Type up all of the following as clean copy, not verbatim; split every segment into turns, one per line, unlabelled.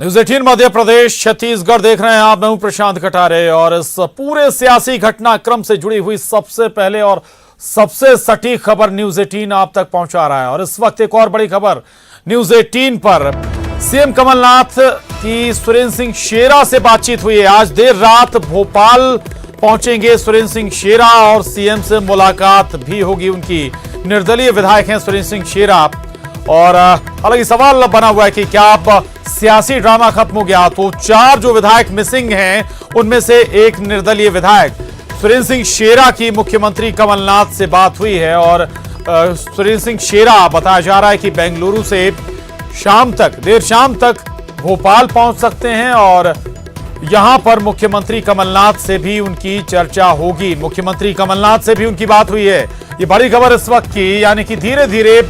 News 18 Madhya Pradesh Chhattisgarh देख रहे हैं आप। मैं हूं प्रशांत कटारे और इस पूरे सियासी घटनाक्रम से जुड़ी हुई सबसे पहले और सबसे सटीक खबर न्यूज़ 18 आप तक पहुंचा रहा है। और इस वक्त एक और बड़ी खबर न्यूज़ 18 पर सीएम कमलनाथ की सुरेंद्र सिंह शेरा से बातचीत हुई है। आज देर रात भोपाल पहुंचेंगे सुरेंद्र सिंह शेरा और सीएम से मुलाकात भी होगी उनकी। निर्दलीय विधायक हैं सुरेंद्र सिंह शेरा और हालांकि सवाल बना हुआ है कि क्या आप सियासी ड्रामा खत्म हो गया? तो 4 जो विधायक मिसिंग हैं उनमें से एक निर्दलीय विधायक सुरेंद्र सिंह शेरा की मुख्यमंत्री कमलनाथ से बात हुई है। और सुरेंद्र सिंह शेरा बताया जा रहा है कि बेंगलुरु से देर शाम तक भोपाल पहुंच सकते हैं और यहां पर मुख्यमंत्री कमलनाथ से भी उनकी चर्चा होगी। मुख्यमंत्री कमलनाथ से भी उनकी बात हुई है। ये बड़ी खबर इस वक्त की, यानी कि धीरे धीरे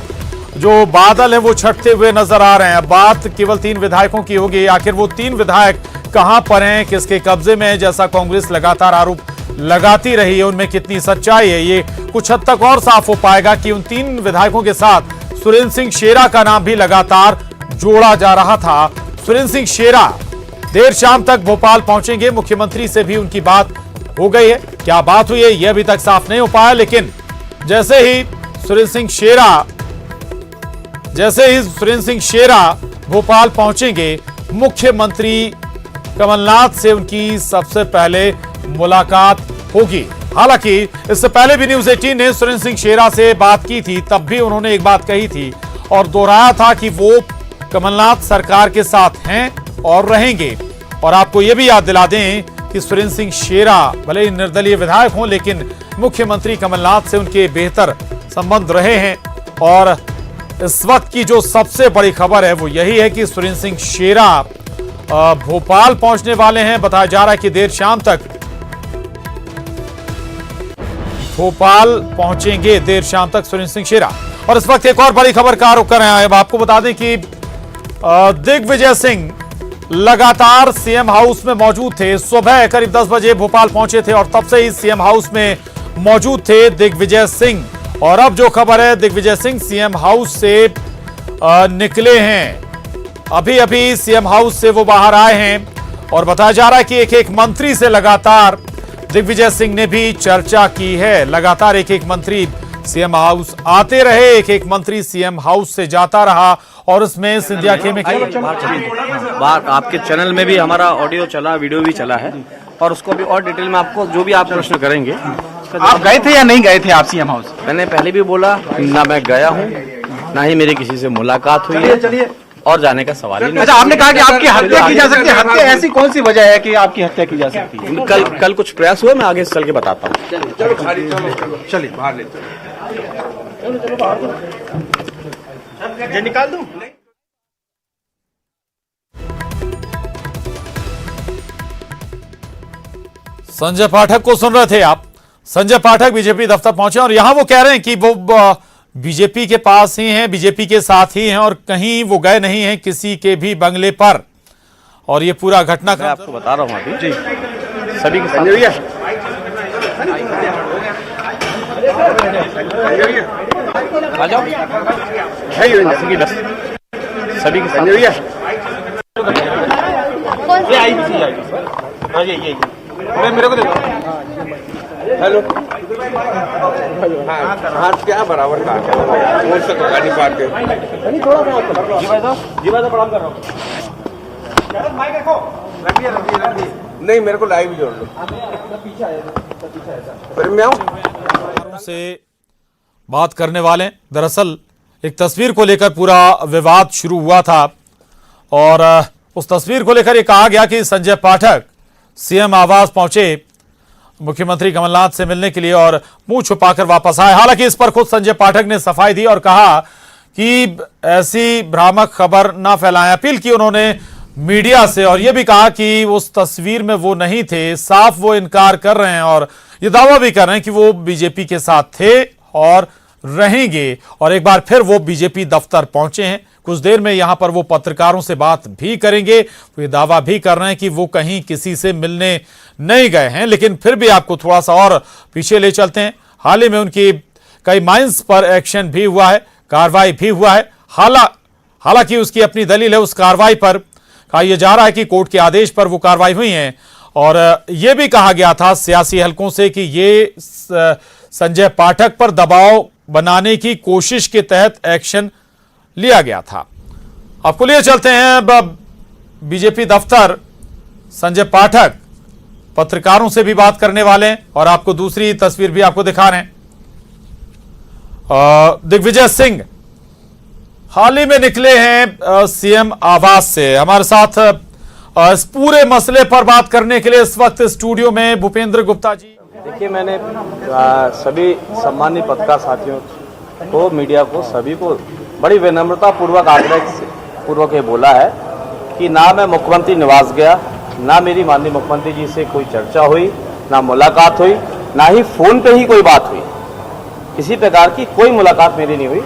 जो बादल है वो छटते हुए नजर आ रहे हैं। बात केवल 3 विधायकों की होगी। आखिर वो 3 विधायक कहां पर हैं, किसके कब्जे में है, जैसा कांग्रेस लगातार आरोप लगाती रही है, उनमें कितनी सच्चाई है, ये कुछ हद तक और साफ हो पाएगा कि उन 3 विधायकों के साथ सुरेंद्र सिंह शेरा का नाम भी लगातार जोड़ा जा रहा था। सुरेंद्र सिंह शेरा देर शाम तक भोपाल पहुंचेंगे। मुख्यमंत्री से भी उनकी बात हो गई है। क्या बात हुई है यह अभी तक साफ नहीं हो पाया, लेकिन जैसे ही सुरेंद्र सिंह शेरा भोपाल पहुंचेंगे, मुख्यमंत्री कमलनाथ से उनकी सबसे पहले मुलाकात होगी। हालांकि इससे पहले भी न्यूज़ 18 ने सुरेंद्र सिंह शेरा से बात की थी, तब भी उन्होंने एक बात कही थी और दोहराया था कि वो कमलनाथ सरकार के साथ हैं और रहेंगे। और आपको यह भी याद दिला दें कि सुरेंद्र सिंह शेरा भले ही निर्दलीय विधायक हों, लेकिन मुख्यमंत्री कमलनाथ से उनके बेहतर संबंध रहे हैं। और इस वक्त की जो सबसे बड़ी खबर है वो यही है कि सुरेंद्र सिंह शेरा भोपाल पहुंचने वाले हैं। बताया जा रहा है कि देर शाम तक भोपाल पहुंचेंगे, देर शाम तक सुरेंद्र सिंह शेरा। और इस वक्त एक और बड़ी खबर का रुख कर रहे हैं। अब आपको बता दें कि दिग्विजय सिंह लगातार सीएम हाउस में मौजूद थे। सुबह करीब 10 बजे भोपाल पहुंचे थे और तब से ही सीएम हाउस में मौजूद थे दिग्विजय सिंह। और अब जो खबर है, दिग्विजय सिंह सीएम हाउस से निकले हैं। अभी अभी सीएम हाउस से वो बाहर आए हैं और बताया जा रहा है कि एक मंत्री से लगातार दिग्विजय सिंह ने भी चर्चा की है। लगातार एक मंत्री सीएम हाउस आते रहे, एक मंत्री सीएम हाउस से जाता रहा और उसमें सिंधिया खेमे
बात आपके चैनल में भी हमारा ऑडियो चला, वीडियो भी चला है और उसको भी और डिटेल में आपको जो भी आप प्रश्न करेंगे।
आप गए थे या नहीं गए थे आप सीएम हाउस?
मैंने पहले भी बोला, ना मैं गया हूँ ना ही मेरी किसी से मुलाकात हुई है और जाने का सवाल ही नहीं।
अच्छा, आपने कहा कि आपकी हत्या की जा सकती है। हत्या ऐसी कौन सी वजह है कि आपकी हत्या की जा सकती है?
कल कुछ प्रयास हुए, मैं आगे चल के बताता हूँ।
चलिए बाहर लेते ये निकाल दूं।
संजय पाठक को सुन रहे थे आप। संजय पाठक बीजेपी दफ्तर पहुंचे और यहां वो कह रहे हैं कि वो बीजेपी के पास ही हैं, बीजेपी के साथ ही हैं और कहीं वो गए नहीं हैं किसी के भी बंगले पर। और ये पूरा घटना
मैं आपको बता रहा हूँ अभी जी, सभी के साथ आ जाओ, सभी के साथ
मेरे को देखो।
हेलो, हाथ क्या बराबर का वो सब गाड़ी पार के
थोड़ा जी भाई प्रणाम कर रहा हूँ।
नहीं, मेरे को लाइव जोड़ लो। फिर मैं आऊं
से बात करने वाले। दरअसल एक तस्वीर को लेकर पूरा विवाद शुरू हुआ था और उस तस्वीर को लेकर ये कहा गया कि संजय पाठक सीएम आवास पहुंचे मुख्यमंत्री कमलनाथ से मिलने के लिए और मुंह छुपाकर वापस आए। हालांकि इस पर खुद संजय पाठक ने सफाई दी और कहा कि ऐसी भ्रामक खबर ना फैलाएं। अपील की उन्होंने मीडिया से और यह भी कहा कि उस तस्वीर में वो नहीं थे। साफ वो इनकार कर रहे हैं और ये दावा भी कर रहे हैं कि वो बीजेपी के साथ थे और रहेंगे। और एक बार फिर वो बीजेपी दफ्तर पहुंचे हैं। कुछ देर में यहां पर वो पत्रकारों से बात भी करेंगे। वो ये दावा भी कर रहे हैं कि वो कहीं किसी से मिलने नहीं गए हैं, लेकिन फिर भी आपको थोड़ा सा और पीछे ले चलते हैं। हाल ही में उनकी कई माइंस पर एक्शन भी हुआ है, कार्रवाई भी हुआ है। हालांकि उसकी अपनी दलील है उस कार्रवाई पर कहा यह जा रहा है कि कोर्ट के आदेश पर वो कार्रवाई हुई है और यह भी कहा गया था सियासी हलकों से कि ये संजय पाठक पर दबाव बनाने की कोशिश के तहत एक्शन लिया गया था। आपको लिए चलते हैं बीजेपी दफ्तर। संजय पाठक पत्रकारों से भी बात करने वाले हैं और आपको दूसरी तस्वीर भी आपको दिखा रहे हैं। दिग्विजय सिंह हाल ही में निकले हैं सीएम आवास से। हमारे साथ इस पूरे मसले पर बात करने के लिए इस वक्त स्टूडियो में भूपेंद्र गुप्ता जी।
देखिए, मैंने सभी सम्मानित पत्रकार साथियों को, मीडिया को, सभी को बड़ी विनम्रता पूर्वक आग्रह पूर्वक ये बोला है कि ना मैं मुख्यमंत्री निवास गया, ना मेरी माननीय मुख्यमंत्री जी से कोई चर्चा हुई, ना मुलाकात हुई, ना ही फोन पे ही कोई बात हुई। किसी प्रकार की कोई मुलाकात मेरी नहीं हुई।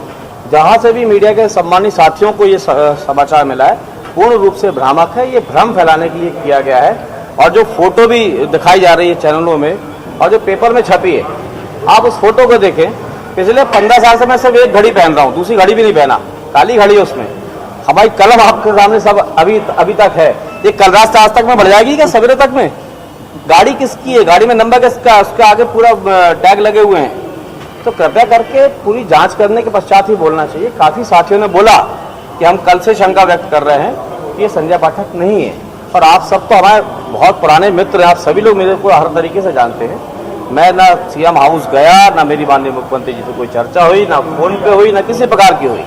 जहां से भी मीडिया के सम्मानित साथियों को ये समाचार मिला है पूर्ण रूप से भ्रामक है। ये भ्रम फैलाने के लिए किया गया है और जो फोटो भी दिखाई जा रही है चैनलों में और जो पेपर में छपी है, आप उस फोटो को देखें। पिछले 15 साल से मैं सिर्फ एक घड़ी पहन रहा हूँ, दूसरी घड़ी भी नहीं पहना, काली घड़ी है उसमें। हमारी कलम आपके सामने सब अभी तक है। ये कल रात से आज तक में बढ़ जाएगी क्या सवेरे तक में? गाड़ी किसकी है, गाड़ी में नंबर किसका, उसके आगे पूरा टैग लगे हुए हैं। तो कृपया करके पूरी जांच करने के पश्चात ही बोलना चाहिए। काफी साथियों ने बोला कि हम कल से शंका व्यक्त कर रहे हैं कि ये संजय पाठक नहीं है। और आप सब तो हमारे बहुत पुराने मित्र हैं, आप सभी लोग मेरे को हर तरीके से जानते हैं। मैं ना सीएम हाउस गया, ना मेरी माननीय मुख्यमंत्री जी से कोई चर्चा हुई, ना फोन पे हुई, ना किसी प्रकार की हुई।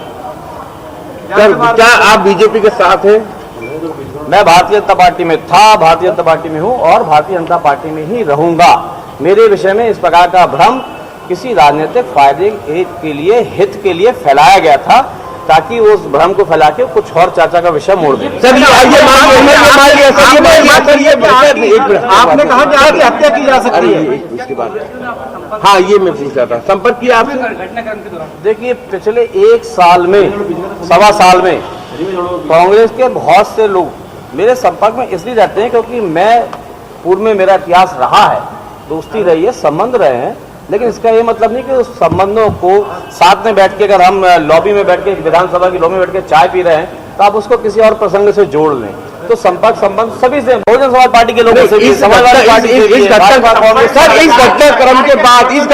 क्या आप बीजेपी के साथ हैं?
मैं भारतीय जनता पार्टी में था, भारतीय जनता पार्टी में हूं और भारतीय जनता पार्टी में ही रहूंगा। मेरे विषय में इस प्रकार का भ्रम किसी राजनीतिक फायदे के लिए, हित के लिए फैलाया गया था ताकि उस भ्रम को फैला के कुछ और चर्चा का विषय मोड़ दे।
आपने कहा कि आपकी हत्या की जा सकती है,
उसके बाद हाँ, ये मैं पूछ रहा था, संपर्क किया आपसे?
देखिए, पिछले एक साल में, सवा साल में कांग्रेस के बहुत से लोग मेरे संपर्क में इसलिए रहते हैं क्योंकि मैं पूर्व में मेरा इतिहास रहा है, दोस्ती रही है, संबंध रहे हैं। लेकिन इसका ये मतलब नहीं कि उस संबंधों को साथ में बैठ के, अगर हम लॉबी में बैठ के, विधानसभा की लॉबी में बैठ के चाय पी रहे हैं तो आप उसको किसी और प्रसंग से जोड़ लें। तो संपर्क संबंध सभी से, बहुजन समाज पार्टी के लोगों से भी, समाजवादी पार्टी से भी,
इस घटनाक्रम के बाद इस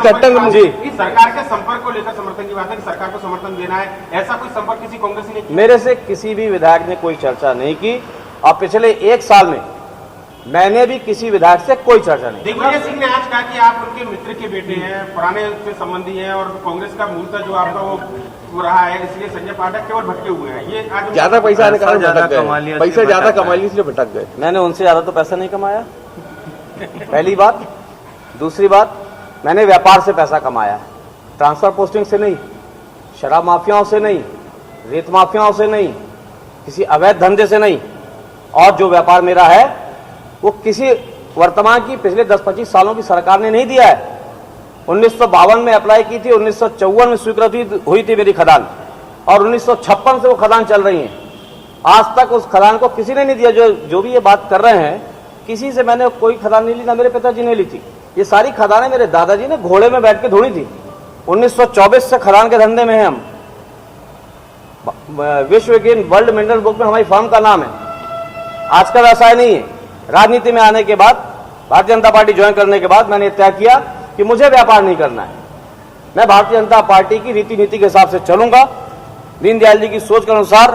घटनाक्रम
जी
सरकार के संपर्क को लेकर समर्थन की बात है कि सरकार को समर्थन देना है, ऐसा कोई संपर्क किसी कांग्रेस ने किया?
मेरे से किसी भी विधायक ने कोई चर्चा नहीं की और पिछले एक साल में मैंने भी किसी विधायक से कोई चर्चा नहीं।
दिग्विजय सिंह ने आज कहा कि आप उनके मित्र के बेटे हैं, पुराने से संबंधी हैं और कांग्रेस का मूलतः जो आपका वो रहा है, इसलिए संजय पाठक केवल भटके हुए हैं। ये आज
ज्यादा पैसा आने का भटक गए, पैसा ज्यादा कमा लिया इसलिए भटक गए।
मैंने उनसे ज्यादा तो पैसा नहीं कमाया, पहली बात। दूसरी बात, मैंने व्यापार से पैसा कमाया है, ट्रांसफर पोस्टिंग से नहीं, शराब माफियाओं से नहीं, रेत माफियाओं से नहीं, किसी अवैध धंधे से नहीं। और जो व्यापार मेरा है वो किसी वर्तमान की पिछले 10-25 सालों की सरकार ने नहीं दिया है। 1952 में अप्लाई की थी, 1954 में स्वीकृति हुई थी मेरी खदान और 1956 से वो खदान चल रही है। आज तक उस खदान को किसी ने नहीं दिया। जो भी ये बात कर रहे हैं, किसी से मैंने कोई खदान नहीं ली, ना मेरे पिताजी ने ली थी। ये सारी खदानें मेरे दादाजी ने घोड़े में बैठ के ढूंढी थी। 1924 से खदान के धंधे में हैं हम। विश्व के वर्ल्ड मिनरल बुक में हमारी फर्म का नाम है। आज का व्यवसाय नहीं है। राजनीति में आने के बाद, भारतीय जनता पार्टी ज्वाइन करने के बाद मैंने तय किया कि मुझे व्यापार नहीं करना है। मैं भारतीय जनता पार्टी की रीति नीति के हिसाब से चलूंगा। दीनदयाल जी की सोच के अनुसार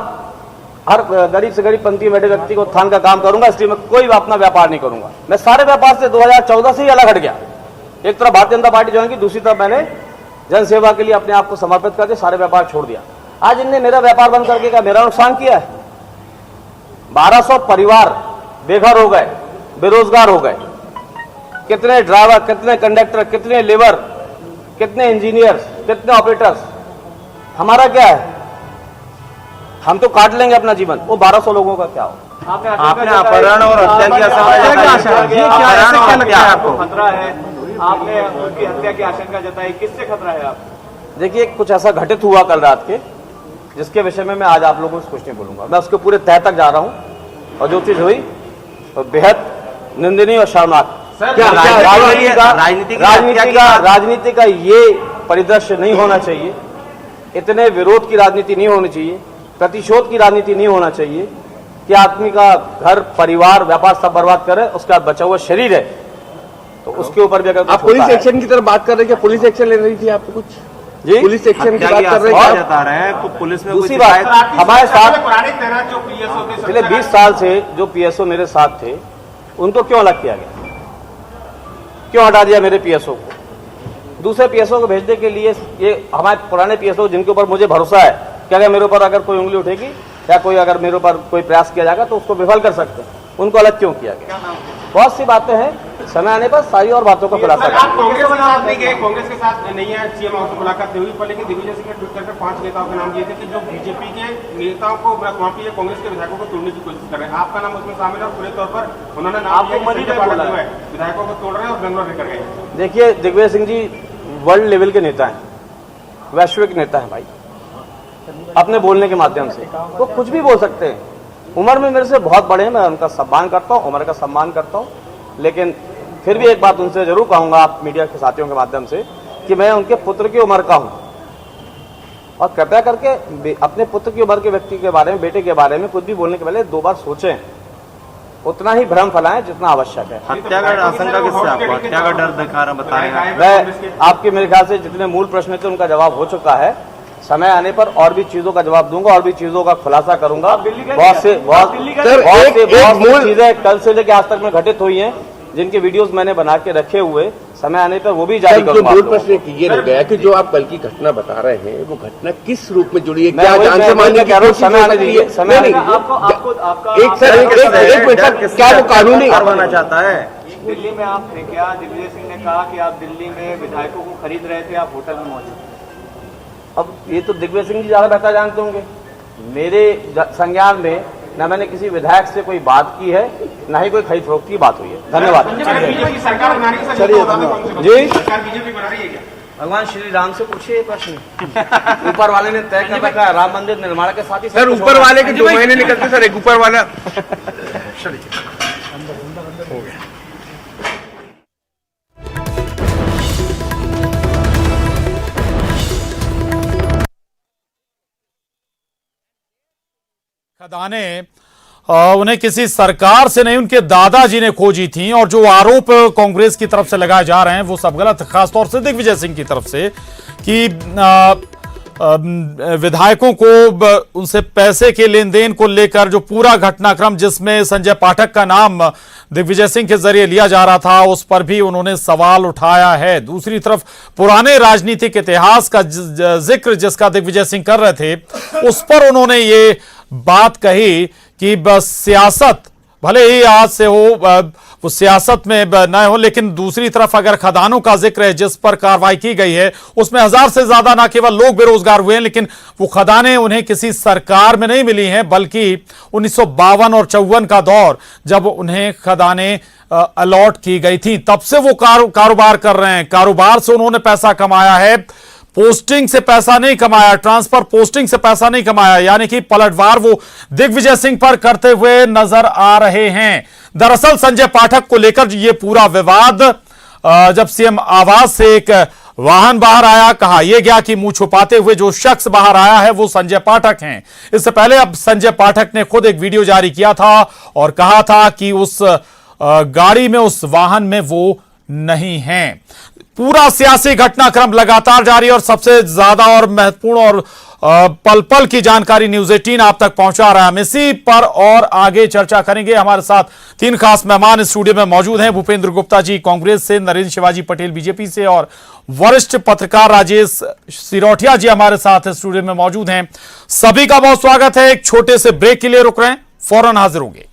हर गरीब से गरीब पंक्ति में बैठे व्यक्ति को उत्थान का काम करूंगा। इसलिए मैं कोई अपना व्यापार नहीं करूंगा। मैं सारे व्यापार से 2014 से ही अलग हट गया। एक तरफ भारतीय जनता पार्टी ज्वाइन की, दूसरी तरफ मैंने जन सेवा के लिए अपने आप को समर्पित करके सारे व्यापार छोड़ दिया। आज इनने मेरा व्यापार बंद करके क्या मेरा नुकसान किया है? 1200 परिवार बेघर हो गए, बेरोजगार हो गए। कितने ड्राइवर, कितने कंडक्टर, कितने लेबर, कितने इंजीनियर्स, कितने ऑपरेटर्स। हमारा क्या है? हम तो काट लेंगे अपना जीवन, वो 1200 लोगों का क्या हो?
आपने अपहरण और हत्या की आशंका आपको खतरा है? आपने उनकी हत्या की आशंका जताई, किससे खतरा है आप?
देखिए, कुछ ऐसा घटित हुआ कल रात के जिसके विषय में मैं आज आप लोगों से कुछ नहीं बोलूंगा। मैं उसके पूरे तह तक जा रहा हूं और जो चीज हुई तो बेहद निंदनीय और शर्मनाक। राजनीति का ये परिदृश्य नहीं होना चाहिए। इतने विरोध की राजनीति नहीं होनी चाहिए। प्रतिशोध की राजनीति नहीं होना चाहिए कि आदमी का घर परिवार व्यापार सब बर्बाद करे, उसका बचा हुआ शरीर है तो उसके ऊपर भी अगर
आप पुलिस एक्शन की तरफ बात कर रहे हैं, पुलिस एक्शन ले रही थी आपको कुछ
जी
पुलिस एक्शन की बात कर रहे हैं
बता रहे हैं तो पुलिस में
दूसरी बात हमारे साथ
पुराने तैनात जो पीएसओ थे
पिछले 20 साल से जो पीएसओ मेरे साथ थे उनको क्यों अलग किया गया, क्यों हटा दिया मेरे पीएसओ को? दूसरे पीएसओ को भेजने के लिए ये हमारे पुराने पीएसओ जिनके ऊपर मुझे भरोसा है कि अगर मेरे ऊपर अगर कोई उंगली उठेगी या कोई अगर मेरे ऊपर कोई प्रयास किया जाएगा तो उसको विफल कर सकते हैं, उनको अलग क्यों किया गया? बहुत सी बातें हैं, समय आने पर सारी और बातों का खुलासा
आप कांग्रेस के साथ नहीं गए, कांग्रेस के साथ नहीं है, सीएम हाउस से मुलाकात नहीं हुई, पर लेकिन दिग्विजय सिंह ने ट्वीट करके 5 नेताओं के नाम दिए थे कि जो बीजेपी के नेताओं को वहाँ पे कांग्रेस के विधायकों को तोड़ने की कोशिश कर रहे हैं। आपका नाम उसमें शामिल है और पूरे तौर पर उन्होंने नाम विधायकों को तोड़ रहे हैं और बेंगलोर लेकर गए।
देखिए, दिग्विजय सिंह जी वर्ल्ड लेवल के नेता हैं, वैश्विक नेता हैं भाई। अपने बोलने के माध्यम से वो कुछ भी बोल सकते हैं। उम्र में मेरे से बहुत बड़े हैं, मैं उनका सम्मान करता हूँ, उम्र का सम्मान करता हूँ, लेकिन फिर भी एक बात उनसे जरूर कहूंगा आप मीडिया के साथियों के माध्यम से कि मैं उनके पुत्र की उम्र का हूं और कृपया करके अपने पुत्र की उम्र के व्यक्ति के बारे में, बेटे के बारे में कुछ भी बोलने के पहले 2 बार सोचें, उतना ही भ्रम फैलाएं जितना आवश्यक है।
हत्या का आशंका किससे आपको हत्या का डर दिखा रहा बता रहे हैं?
मैं आपके मेरे ख्याल से जितने मूल प्रश्न थे उनका जवाब हो चुका है। समय आने पर और भी चीजों का जवाब दूंगा और भी चीजों का खुलासा करूंगा। बहुत से चीजें कल से लेकर आज तक में घटित हुई हैं जिनके वीडियोस मैंने बना के रखे हुए, समय आने पर वो भी जारी करूंगा।
मूल प्रश्न ये रह गया कि जो आप कल की घटना बता रहे हैं वो घटना किस रूप में जुड़ी है, क्या जान से मारने की कोशिश?
समय आने दीजिए, समय
नहीं, एक मिनट, क्या वो कानूनी
करवाना चाहता है?
दिल्ली में आप थे क्या? दिग्विजय सिंह ने कहा कि आप दिल्ली में विधायकों को खरीद रहे थे, आप होटल में मौजूद थे।
अब ये तो दिग्विजय सिंह जी ज्यादा बेहतर जानते होंगे। मेरे संज्ञान में न मैंने किसी विधायक से कोई बात की है, न ही कोई खरीद फरोख्त की बात हुई है। धन्यवाद।
बीजेपी सरकार बना रही है
जी,
सरकार बीजेपी बना रही है क्या?
भगवान श्री राम से पूछिए प्रश्न। ऊपर वाले ने तय कर रखा है राम मंदिर निर्माण के साथ ही
सर ऊपर वाले के 2 महीने निकलते सर, एक ऊपर वाला
खदानें उन्हें किसी सरकार से नहीं, उनके दादाजी ने खोजी थी और जो आरोप कांग्रेस की तरफ से लगाए जा रहे हैं वो सब गलत, खासतौर से दिग्विजय सिंह की तरफ से कि विधायकों को उनसे पैसे के लेन देन को लेकर जो पूरा घटनाक्रम जिसमें संजय पाठक का नाम दिग्विजय सिंह के जरिए लिया जा रहा था उस पर भी उन्होंने सवाल उठाया है। दूसरी तरफ पुराने राजनीतिक इतिहास का जिक्र जिसका दिग्विजय सिंह कर रहे थे उस पर उन्होंने ये बात कही कि बस सियासत भले ही आज से हो, वो सियासत में न हो, लेकिन दूसरी तरफ अगर खदानों का जिक्र है जिस पर कार्रवाई की गई है उसमें 1000 से ज्यादा न केवल लोग बेरोजगार हुए हैं, लेकिन वो खदानें उन्हें किसी सरकार में नहीं मिली हैं बल्कि 1952 और 54 का दौर जब उन्हें खदानें अलॉट की गई थी तब से वो कारोबार कर रहे हैं। कारोबार से उन्होंने पैसा कमाया है, पोस्टिंग से पैसा नहीं कमाया, ट्रांसफर पोस्टिंग से पैसा नहीं कमाया, यानी कि पलटवार वो दिग्विजय सिंह पर करते हुए नजर आ रहे हैं। दरअसल संजय पाठक को लेकर ये पूरा विवाद जब सीएम आवास से एक वाहन बाहर आया, कहा यह गया कि मुंह छुपाते हुए जो शख्स बाहर आया है वो संजय पाठक हैं। इससे पहले अब संजय पाठक ने खुद एक वीडियो जारी किया था और कहा था कि उस गाड़ी में, उस वाहन में वो नहीं हैं। पूरा सियासी घटनाक्रम लगातार जारी और सबसे ज्यादा और महत्वपूर्ण और पल पल की जानकारी न्यूज 18 आप तक पहुंचा रहा है। हम इसी पर और आगे चर्चा करेंगे। हमारे साथ 3 खास मेहमान स्टूडियो में मौजूद हैं। भूपेंद्र गुप्ता जी कांग्रेस से, नरेंद्र शिवाजी पटेल बीजेपी से और वरिष्ठ पत्रकार राजेश सिरोठिया जी हमारे साथ स्टूडियो में मौजूद हैं। सभी का बहुत स्वागत है। एक छोटे से ब्रेक के लिए रुक रहे हैं, फौरन हाजिर होंगे।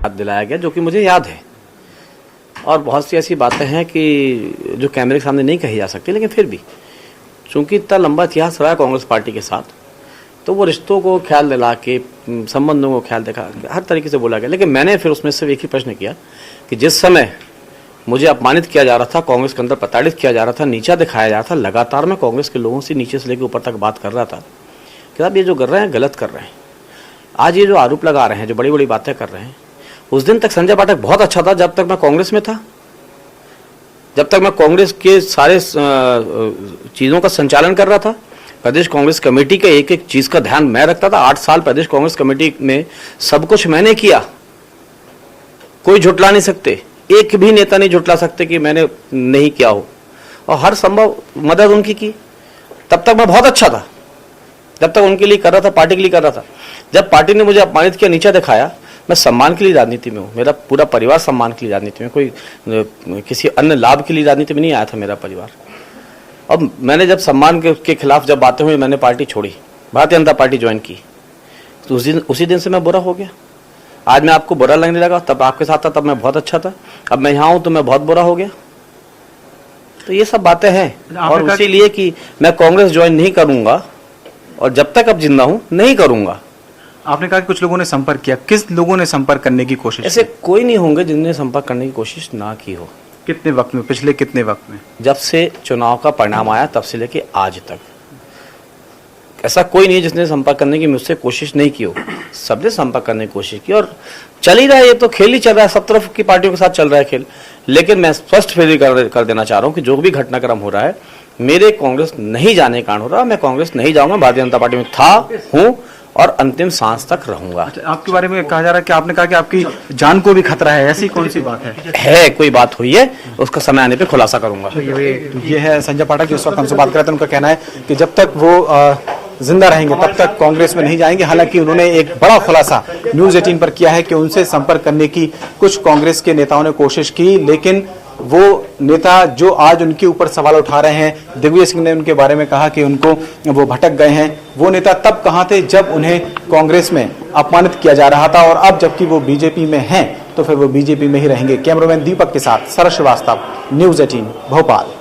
दिलाया गया जो कि मुझे याद है और बहुत सी ऐसी बातें हैं कि जो कैमरे के सामने नहीं कही जा सकती, लेकिन फिर भी चूंकि इतना लंबा इतिहास रहा है कांग्रेस पार्टी के साथ तो वो रिश्तों को ख्याल दिला के, संबंधों को ख्याल देखा, हर तरीके से बोला गया। लेकिन मैंने फिर उसमें से एक ही प्रश्न किया कि जिस समय मुझे अपमानित किया जा रहा था, कांग्रेस के अंदर प्रताड़ित किया जा रहा था, नीचा दिखाया जा रहा था, लगातार मैं कांग्रेस के लोगों से नीचे से लेकर ऊपर तक बात कर रहा था कि साहब ये जो कर रहे हैं गलत कर रहे हैं। आज ये जो आरोप लगा रहे हैं, जो बड़ी बड़ी बातें कर रहे हैं, उस दिन तक संजय पाठक बहुत अच्छा था जब तक मैं कांग्रेस में था। जब तक मैं कांग्रेस के सारे चीज़ों का संचालन कर रहा था, प्रदेश कांग्रेस कमेटी के एक एक चीज़ का ध्यान मैं रखता था। 8 साल प्रदेश कांग्रेस कमेटी में सब कुछ मैंने किया, कोई झुटला नहीं सकते, एक भी नेता नहीं झुटला सकते कि मैंने नहीं किया हो, और हर संभव मदद उनकी की। तब तक मैं बहुत अच्छा था, जब तक उनके लिए कर रहा था, पार्टी के लिए कर रहा था। जब पार्टी ने मुझे अपमानित किया, नीचा दिखाया, मैं सम्मान के लिए राजनीति में हूँ, मेरा पूरा परिवार सम्मान के लिए राजनीति में, कोई किसी अन्य लाभ के लिए राजनीति में नहीं आया था मेरा परिवार। अब मैंने जब सम्मान के खिलाफ जब बातें हुई, मैंने पार्टी छोड़ी, भारतीय जनता पार्टी ज्वाइन की, तो उसी दिन से मैं बुरा हो गया। आज मैं आपको बुरा लगने लगा, तब आपके साथ था तब मैं बहुत अच्छा था, अब मैं यहाँ हूँ तो मैं बहुत बुरा हो गया। तो ये सब बातें हैं, और इसीलिए कि मैं कांग्रेस ज्वाइन नहीं करूंगा, और जब तक अब जिंदा हूं नहीं करूंगा।
आपने कहा कि कुछ लोगों ने संपर्क किया, किस लोगों ने संपर्क करने की कोशिश
ऐसे कोई नहीं होंगे जिन्होंने संपर्क करने की कोशिश ना की हो।
कितने वक्त में, पिछले कितने वक्त में?
जब से चुनाव का परिणाम आया तब से लेके आज तक ऐसा कोई नहीं है जिसने संपर्क करने की मुझसे कोशिश नहीं की हो। सबने संपर्क करने की कोशिश की, और चल ही रहा है, ये तो खेल ही चल रहा है, सब तरफ की पार्टियों के साथ चल रहा है खेल। लेकिन मैं स्पष्ट फिर कर देना चाह रहा हूँ कि जो भी घटनाक्रम हो रहा है मेरे कांग्रेस नहीं जाने के कारण हो रहा है। मैं कांग्रेस नहीं जाऊंगा, भारतीय जनता पार्टी में था, हूँ और अंतिम सांस तक रहूंगा।
अच्छा, आपके बारे में कहा जा रहा है कि आपने कहा कि आपकी जान को भी खतरा है, ऐसी कौन सी बात है?
कोई बात हुई है, उसका समय आने पे खुलासा करूंगा।
ये है संजय पाठक जो इस वक्त हमसे बात कर रहे थे। उनका कहना है कि जब तक वो जिंदा रहेंगे तब तक कांग्रेस में नहीं जाएंगे। हालांकि उन्होंने एक बड़ा खुलासा न्यूज़ 18 पर किया है कि उनसे संपर्क करने की कुछ कांग्रेस के नेताओं ने कोशिश की, लेकिन वो नेता जो आज उनके ऊपर सवाल उठा रहे हैं, दिग्विजय सिंह ने उनके बारे में कहा कि उनको वो भटक गए हैं, वो नेता तब कहाँ थे जब उन्हें कांग्रेस में अपमानित किया जा रहा था, और अब जबकि वो बीजेपी में हैं तो फिर वो बीजेपी में ही रहेंगे। कैमरामैन दीपक के साथ सरस श्रीवास्तव, न्यूज़ 18 भोपाल।